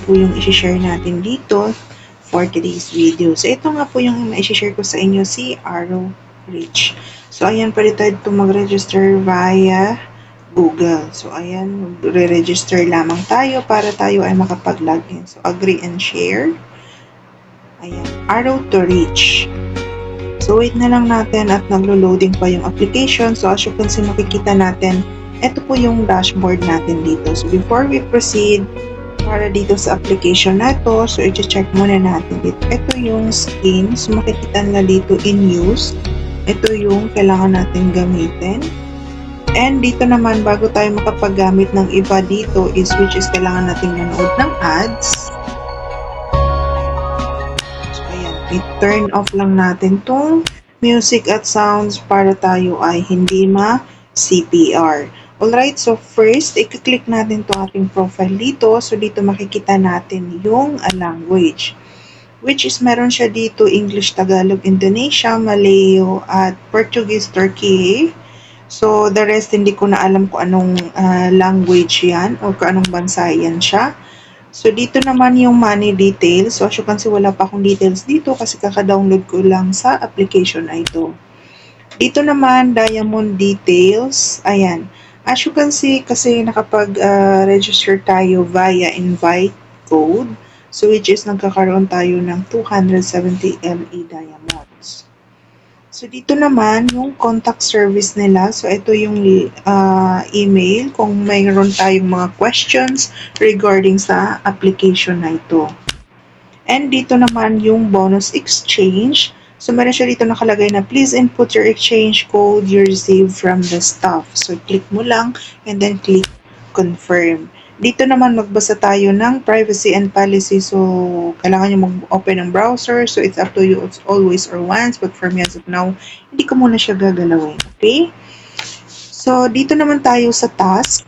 po yung i-share natin dito for today's video. So, ito nga po yung i-share ko sa inyo, si Arrow Reach. So, ayan, pwede tayo ito mag-register via Google. So, ayan, re-register lamang tayo para tayo ay makapag-login. So, agree and share. Ayan, Arrow to Reach. So, wait na lang natin at naglo-loading pa yung application. So, as you can see, makikita natin, ito po yung dashboard natin dito. So, before we proceed, para dito sa application na ito, so i-check muna natin dito. Ito yung skin. So, makikita nila dito in use. Ito yung kailangan natin gamitin. And dito naman, bago tayo makapaggamit ng iba dito, is which is kailangan natin manood ng ads. I-turn off lang natin tong music at sounds para tayo ay hindi ma-CPR. Alright, so first, i-click natin to ating profile dito. So dito makikita natin yung language. Which is meron siya dito English, Tagalog, Indonesia, Malayo, at Portuguese, Turkey. So the rest, hindi ko na alam kung anong language yan o kung anong bansa yan siya. So, dito naman yung money details. So, as you can see, wala pa akong details dito kasi kaka-download ko lang sa application na ito. Dito naman, diamond details. Ayan. As you can see, kasi nakapag-register tayo via invite code. So, which is nagkakaroon tayo ng 270 LE diamonds. So, dito naman, yung contact service nila. So, ito yung email kung mayroon tayong mga questions regarding sa application na ito. And dito naman yung bonus exchange. So, meron siya dito nakalagay na please input your exchange code you received from the staff. So, click mo lang and then click confirm. Dito naman magbasa tayo ng privacy and policy. So, kailangan nyo mag-open ng browser. So, it's up to you. It's always or once. But for me as of now, hindi ko muna siya gagalawin. Okay? So, dito naman tayo sa task.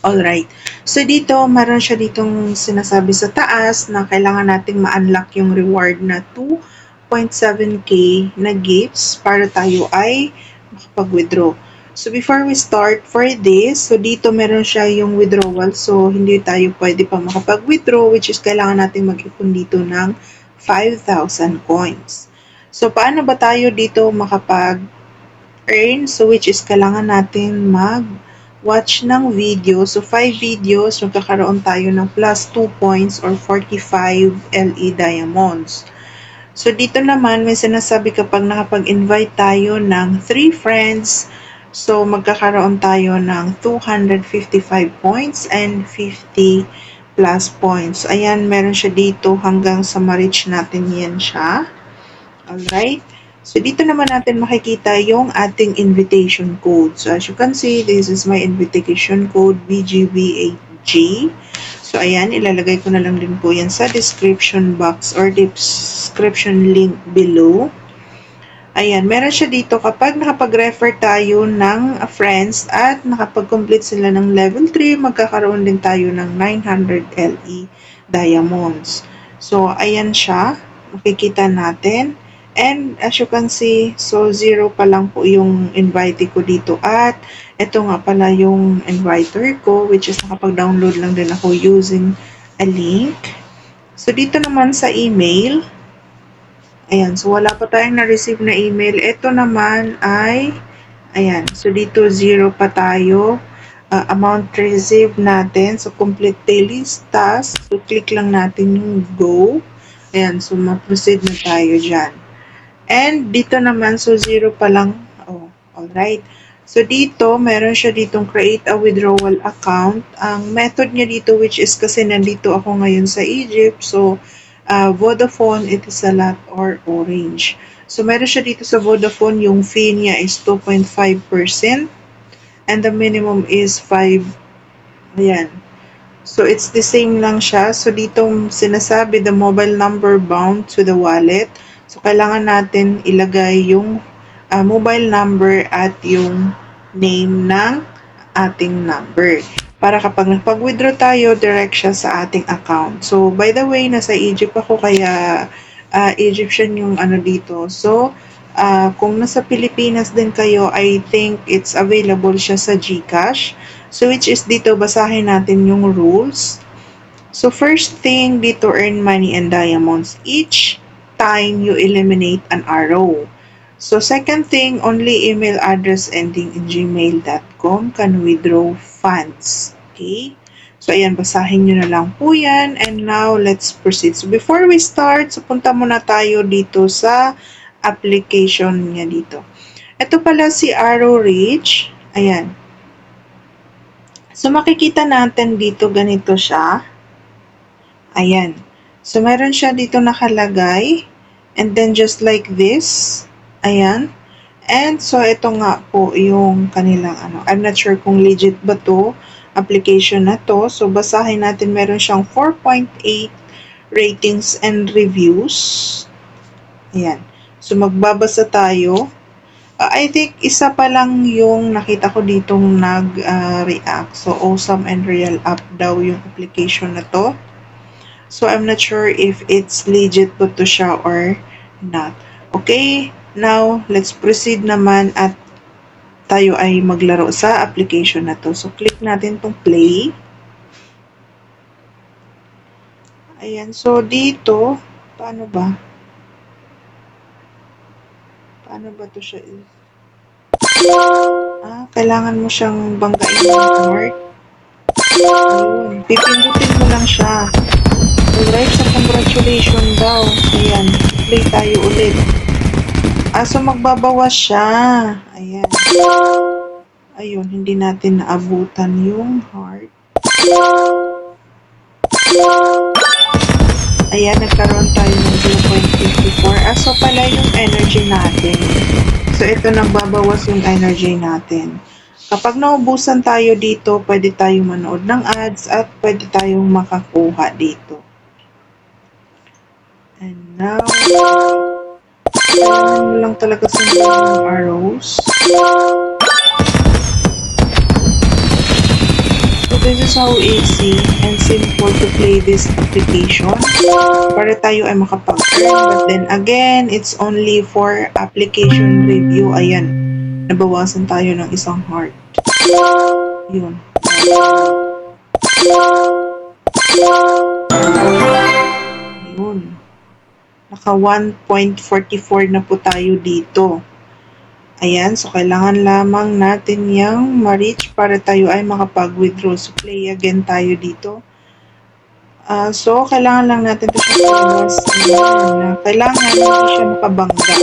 Alright. So, dito, meron siya ditong sinasabi sa taas na kailangan nating ma-unlock yung reward na 2.7k na gifts para tayo ay makapag-withdraw. So, before we start for this, so dito meron siya yung withdrawal. So, hindi tayo pwede pa makapag-withdraw, which is kailangan natin mag-ipon dito ng 5,000 coins. So, paano ba tayo dito makapag-earn? So, which is kailangan natin mag-watch ng video. So, 5 videos, magkakaroon tayo ng plus 2 points or 45 LE diamonds. So, dito naman, may sinasabi kapag nakapag-invite tayo ng 3 friends, so, magkakaroon tayo ng 255 points and 50 plus points. So, ayan, meron siya dito hanggang sa ma-reach natin yan siya. Alright. So, dito naman natin makikita yung ating invitation code. So, as you can see, this is my invitation code, BGB8G. So, ayan, ilalagay ko na lang din po yan sa description box or description link below. Ayan, meron siya dito kapag nakapag-refer tayo ng friends at nakapag-complete sila ng level 3, magkakaroon din tayo ng 900 LE diamonds. So, ayan siya. Makikita natin. And as you can see, so 0 pa lang po yung invitee ko dito. At ito nga pala yung inviter ko, which is nakapag-download lang din ako using a link. So, dito naman sa email, ayan, so wala pa tayong na-receive na email. Ito naman ay, ayan, so dito 0 pa tayo. Amount received natin. So, complete daily task. So, click lang natin yung go. Ayan, so ma-proceed na tayo dyan. And dito naman, so 0 pa lang. Oh, alright. So, dito, meron siya ditong create a withdrawal account. Ang method niya dito, which is kasi nandito ako ngayon sa Egypt. So, Vodafone, Etisalat, or Orange. So, meron siya dito sa Vodafone, yung fee niya is 2.5% and the minimum is 5. Ayan. So, it's the same lang siya. So, dito sinasabi the mobile number bound to the wallet. So, kailangan natin ilagay yung mobile number at yung name ng ating number. Para kapag nagpag-withdraw tayo, direct siya sa ating account. So, by the way, nasa Egypt ako, kaya Egyptian yung ano dito. So, kung nasa Pilipinas din kayo, I think it's available siya sa GCash. So, which is dito, basahin natin yung rules. So first thing dito, earn money and diamonds each time you eliminate an arrow. So second thing, only email address ending in gmail.com can withdraw funds. Okay? So ayan, basahin nyo na lang po yan. And now, let's proceed. So before we start, so punta muna tayo dito sa application niya dito. Ito pala si Arrow Ridge. Ayan. So makikita natin dito ganito siya. Ayan. So meron siya dito nakalagay. And then just like this. Ayan. And so ito nga po yung kanilang ano. I'm not sure kung legit ba to application na to. So basahin natin, meron siyang 4.8 ratings and reviews. Ayan. So magbabasa tayo. I think isa pa lang yung nakita ko ditong nag-react. So awesome and real app daw yung application na to. So I'm not sure if it's legit po to siya or not. Okay, now let's proceed naman at tayo ay maglaro sa application na to. So click natin tong play. Ayan, so dito, paano ba? Paano ba to siya? Kailangan mo siyang banggain ng heart. Ayun, pipindutin mo lang siya. Alright, so congratulations daw. Ayan, play tayo ulit. So magbabawas siya. Ayan. Ayun, hindi natin naabutan yung heart. Ayan, nagkaroon tayo ng 0.54. So pala yung energy natin. So ito, nagbabawas yung energy natin. Kapag naubusan tayo dito, pwede tayong manood ng ads at pwede tayong makakuha dito. And now, kailangan mo lang talaga sundan ng arrows. So this is how easy and simple to play this application para tayo ay makapag-earn. But then again, it's only for application review. Ayan, nabawasan tayo ng isang heart. Yun. Yun. Naka 1.44 na po tayo dito. Ayan, so kailangan lamang natin yung ma-reach para tayo ay makapag-withdraw. So play again tayo dito. So kailangan lang natin ito siya palabas. Kailangan hindi siya makabangga.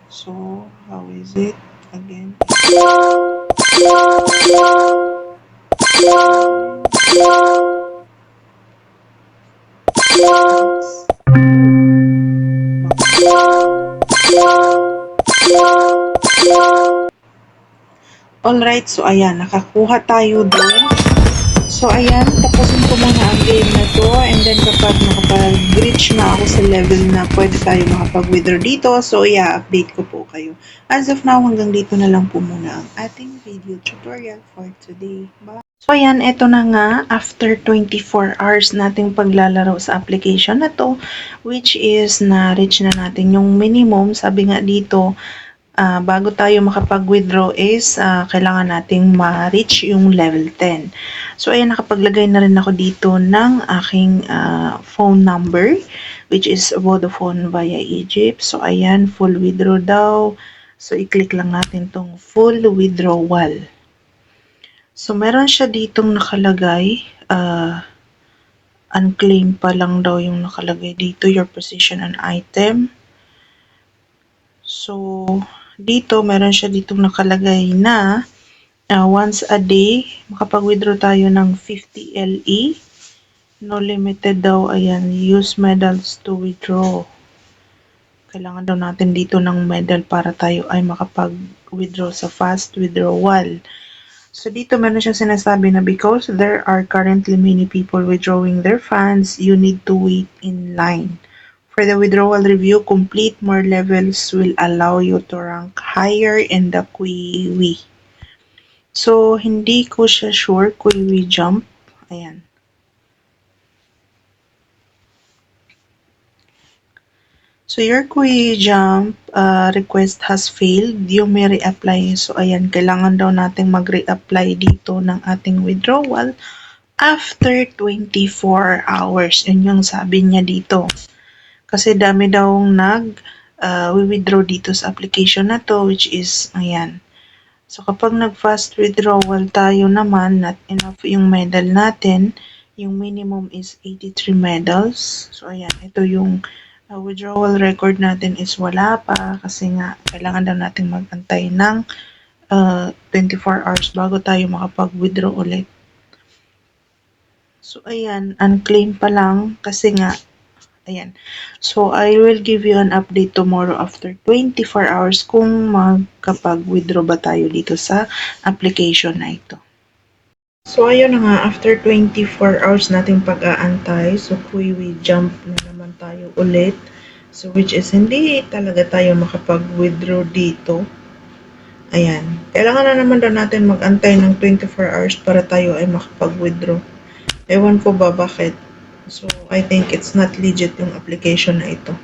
So, how is it? Again. Alright, so ayan, nakakuha tayo doon. So ayan, tapusin ko muna ang game na to, and then kapag nakapag-reach na ako sa level na pwede tayo makapag-withdraw dito, so update ko po kayo. As of now, hanggang dito na lang po muna ang ating video tutorial for today. Bye! So ayan, eto na nga, after 24 hours nating paglalaro sa application na to, which is na-reach na natin yung minimum. Sabi nga dito, bago tayo makapag-withdraw is kailangan nating ma-reach yung level 10. So ayan, nakapaglagay na rin ako dito ng aking phone number, which is Vodafone via Egypt. So ayan, full withdraw daw. So i-click lang natin tong full withdrawal. So meron siya ditong nakalagay, unclaimed pa lang daw yung nakalagay dito, your position and item. So dito, meron siya ditong nakalagay na once a day, makapag-withdraw tayo ng 50 LE. No limited daw, ayan, use medals to withdraw. Kailangan daw natin dito ng medal para tayo ay makapag-withdraw sa fast withdrawal. So dito meron siyang sinasabi na because there are currently many people withdrawing their funds, you need to wait in line. For the withdrawal review, complete more levels will allow you to rank higher in the Quiwi. So, hindi ko siya sure, Quiwi jump. Ayan. So your query jump request has failed. You may reapply. So ayan, kailangan daw nating mag-reapply dito ng ating withdrawal after 24 hours. Yun yung sabi niya dito. Kasi dami daw withdraw dito sa application na to, which is, ayan. So kapag nag-fast withdrawal tayo naman, not enough yung medal natin, yung minimum is 83 medals. So ayan, ito yung withdrawal record natin is wala pa kasi nga kailangan daw natin mag-antay ng 24 hours bago tayo makapag-withdraw ulit. So ayan, unclaimed pa lang kasi nga ayan. So, I will give you an update tomorrow after 24 hours kung magkapag-withdraw ba tayo dito sa application na ito. So, ayun na nga, after 24 hours nating pag-aantay, so we jump na naman tayo ulit. So, which is hindi talaga tayo makapag-withdraw dito. Ayan. Kailangan na naman daw natin mag-antay ng 24 hours para tayo ay makapag-withdraw. Ewan ko ba bakit. So, I think it's not legit yung application na ito.